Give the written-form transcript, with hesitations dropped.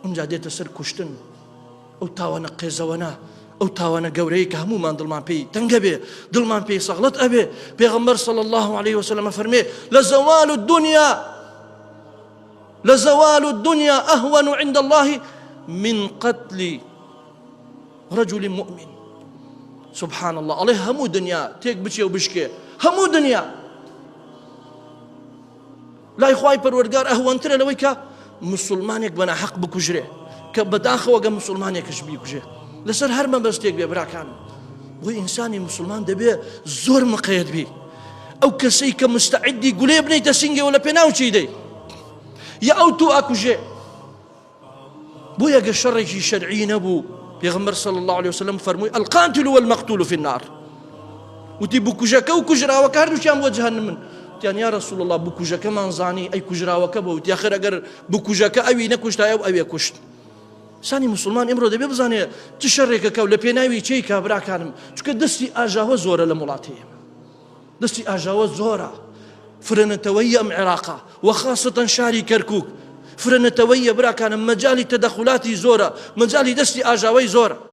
ئەمجا دێتە سەر کوشتن ئەو تاوانە قێزەوەنا ئەو تاوانە گەورەی کە هەمومان دڵمان پێی تەنگە بێ دڵمان پێی سەغڵەت ئەبێ پێغەمبەر صلی الله عليه وسلم فەرمێ لزوال الدنيا أهون عند الله من قتل رجل مؤمن. سبحان الله عليه همو دنيا تيك بچي وبشكي همو دنيا لا يخواي پروردگار أهون ترى لوي كا مسلمانك بنا حق بكجره كبداخ وقا مسلمانك بيكجره لسر هر من بستيك بي براكان بو إنساني مسلمان دبي زور مقيد بي أو كسي كمستعد يقول يا بني تسنجي ولا بيناو شي دي يا أو تو أكجي بو يقى الشر شرعي نبو پیغمبر صلى الله عليه وسلم فرموي القاتل والمقتول في النار وتي بكجك وكجرا وكهر شام وجهنم يعني يا رسول الله بكجك ما زاني أي كجرا وكبو يا أخي أجر بكجك أوي نكشت أو أوي كشت ساني مسلمان امرو دبي بزاني تشرك كولا بيناوي شيء كابرا كانم شو دستي أجاوة زورة لمولاتهم دستي أجاوة زورة فرن تويم عراقا وخاصة شاري كركوك فرن توي برا كان مجالي تدخلاتي زورة مجالي دستي أجاوي زورة